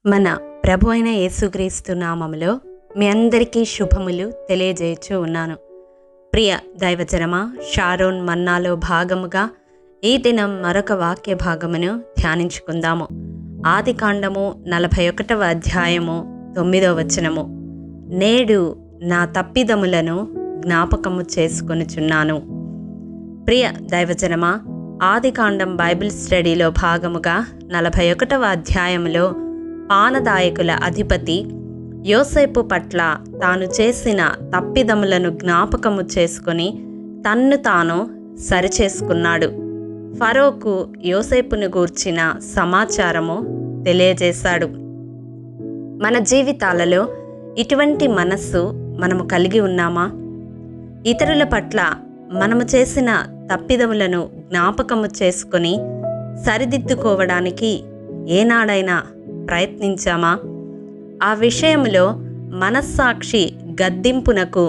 మన ప్రభు అయిన యేసుక్రీస్తు నామములో మీ అందరికీ శుభములు తెలియజేయచ్చు ఉన్నాను. ప్రియ దైవజనమా, షారోన్ మన్నాలో భాగముగా ఈ దినం మరొక వాక్య భాగమును ధ్యానించుకుందాము. ఆదికాండము 41వ అధ్యాయము 9వ వచనము. నేడు నా తప్పిదములను జ్ఞాపకము చేసుకొనుచున్నాను. ప్రియ దైవజనమా, ఆదికాండం బైబిల్ స్టడీలో భాగముగా 41వ అధ్యాయములో పానదాయకుల అధిపతి యోసేపు పట్ల తాను చేసిన తప్పిదములను జ్ఞాపకము చేసుకొని తన్ను తాను సరిచేసుకున్నాడు. ఫరోకు యోసేపును గూర్చిన సమాచారము తెలియజేశాడు. మన జీవితాలలో ఇటువంటి మనస్సు మనము కలిగి ఉన్నామా? ఇతరుల పట్ల మనము చేసిన తప్పిదములను జ్ఞాపకము చేసుకొని సరిదిద్దుకోవడానికి ఏనాడైనా ప్రయత్నించామా? ఆ విషయంలో మనస్సాక్షి గద్దింపునకు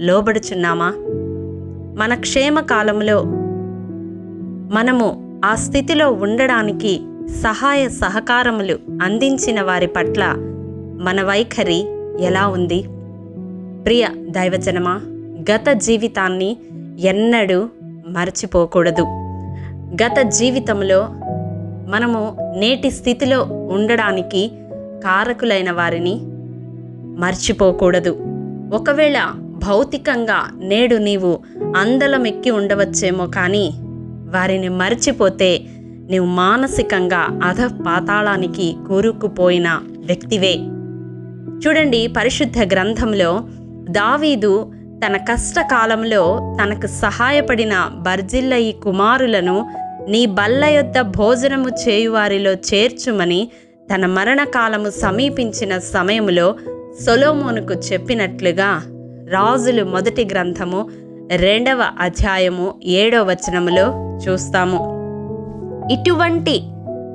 లోబడుచున్నామా? మన క్షేమకాలంలో మనము ఆ స్థితిలో ఉండడానికి సహాయ సహకారములు అందించిన వారి పట్ల మన వైఖరి ఎలా ఉంది? ప్రియ దైవజనమా, గత జీవితాన్ని ఎన్నడూ మరచిపోకూడదు. గత జీవితంలో మనము నేటి స్థితిలో ఉండడానికి కారకులైన వారిని మర్చిపోకూడదు. ఒకవేళ భౌతికంగా నేడు నీవు అందలమెక్కి ఉండవచ్చేమో, కానీ వారిని మర్చిపోతే నీవు మానసికంగా అధపాతాళానికి కూరుకుపోయిన వ్యక్తివే. చూడండి, పరిశుద్ధ గ్రంథంలో దావీదు తన కష్టకాలంలో తనకు సహాయపడిన బర్జిల్లయి కుమారులను నీ బల్ల యొద్ద భోజనము చేయువారిలో చేర్చుమని తన మరణకాలము సమీపించిన సమయములో సొలొమోనుకు చెప్పినట్లుగా రాజులు మొదటి గ్రంథము 2వ అధ్యాయము 7వ వచనములో చూస్తాము. ఇటువంటి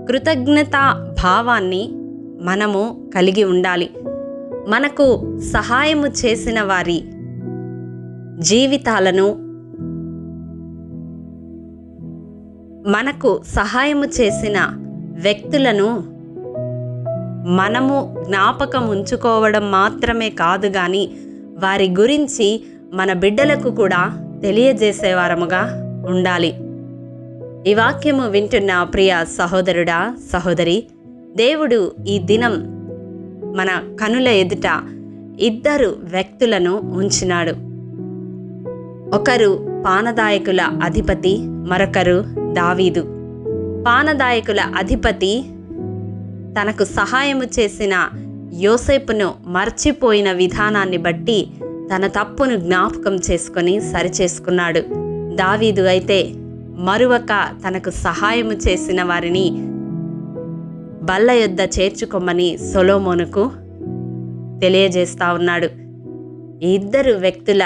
కృతజ్ఞతా భావాన్ని మనము కలిగి ఉండాలి. మనకు సహాయము చేసిన వారి జీవితాలను, మనకు సహాయము చేసిన వ్యక్తులను మనము జ్ఞాపకం ఉంచుకోవడం మాత్రమే కాదు, కానీ వారి గురించి మన బిడ్డలకు కూడా తెలియజేసేవారముగా ఉండాలి. ఈ వాక్యము వింటున్న ప్రియ సహోదరుడా, సహోదరి, దేవుడు ఈ దినం మన కనుల ఎదుట 2 వ్యక్తులను ఉంచినాడు. ఒకరు పానదాయకుల అధిపతి, మరొకరు దావీదు. పానదాయకుల అధిపతి తనకు సహాయము చేసిన యోసేపును మర్చిపోయిన విధానాన్ని బట్టి తన తప్పును జ్ఞాపకం చేసుకొని సరిచేసుకున్నాడు. దావీదు అయితే మరువక తనకు సహాయము చేసిన వారిని బల్ల యొద్ద చేర్చుకోమని సొలొమోనుకు తెలియజేస్తా ఉన్నాడు. ఈ 2 వ్యక్తుల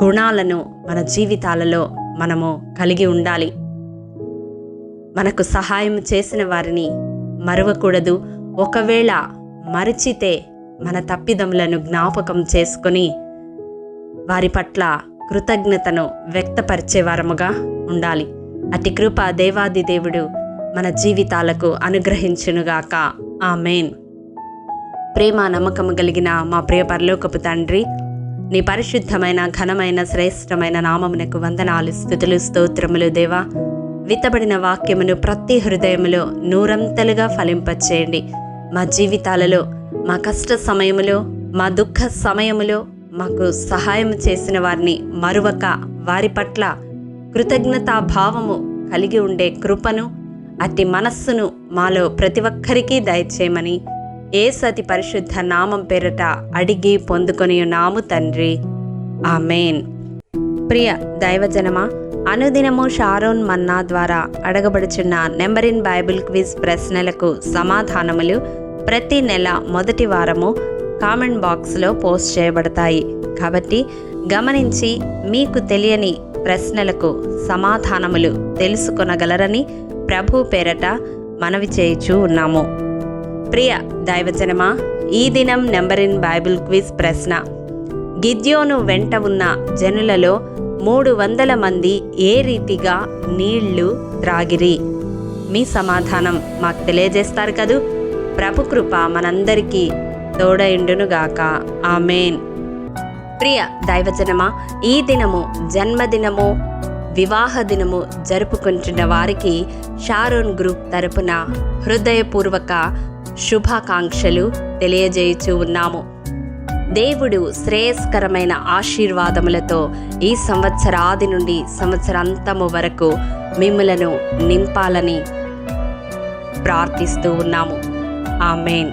గుణాలను మన జీవితాలలో మనము కలిగి ఉండాలి. మనకు సహాయం చేసిన వారిని మరవకూడదు. ఒకవేళ మరిచితే మన తప్పిదములను జ్ఞాపకం చేసుకొని వారి పట్ల కృతజ్ఞతను వ్యక్తపరిచేవారముగా ఉండాలి. అట్టి కృప దేవాది దేవుడు మన జీవితాలకు అనుగ్రహించునుగాక. ఆమేన్. ప్రేమ నమ్మకము కలిగిన మా ప్రియ పరలోకపు తండ్రి, నీ పరిశుద్ధమైన ఘనమైన శ్రేష్టమైన నామమునకు వందనాలు, స్తుతులు, స్తోత్రములు. దేవా, విత్తబడిన వాక్యమును ప్రతి హృదయములో 100 ఫలింపచేయండి. మా జీవితాలలో, మా కష్ట సమయములో, మా దుఃఖ సమయములో మాకు సహాయం చేసిన వారిని మరువక వారి పట్ల కృతజ్ఞతా భావము కలిగి ఉండే కృపను, అట్టి మనస్సును మాలో ప్రతి ఒక్కరికి దయచేయమని యేసు అతి పరిశుద్ధ నామం పేరట అడిగి పొందుకొని ఉన్నాము తండ్రి. ఆమేన్. ప్రియ దైవజనమా, అనుదినము షారోన్ మన్నా ద్వారా అడగబడుచున్న నెంబర్ ఇన్ బైబిల్ క్విజ్ ప్రశ్నలకు సమాధానములు ప్రతి నెల మొదటి వారము కామెంట్ బాక్స్లో పోస్ట్ చేయబడతాయి. కాబట్టి గమనించి మీకు తెలియని ప్రశ్నలకు సమాధానములు తెలుసుకొనగలరని ప్రభు పేరట మనవి చేయుచూ ఉన్నాము. ప్రియ దైవజనమా, ఈ దినం నెంబర్ ఇన్ బైబిల్ క్విజ్ ప్రశ్న: గిద్యోను వెంట ఉన్న జనులలో 300 మంది ఏ రీతిగా నీళ్లు త్రాగిరి? మీ సమాధానం మాకు తెలియజేస్తారు కదూ. ప్రభు కృప మనందరికీ తోడైండునుగాక. ఆమేన్. ప్రియ దైవజనమా, ఈ దినము జన్మదినము, వివాహ దినము జరుపుకుంటున్న వారికి షారోన్ గ్రూప్ తరపున హృదయపూర్వక శుభాకాంక్షలు తెలియజేయుచూ ఉన్నాము. దేవుడు శ్రేయస్కరమైన ఆశీర్వాదములతో ఈ సంవత్సరాది నుండి సంవత్సరాంతము వరకు మిమ్ములను నింపాలని ప్రార్థిస్తూ ఉన్నాము. ఆమేన్.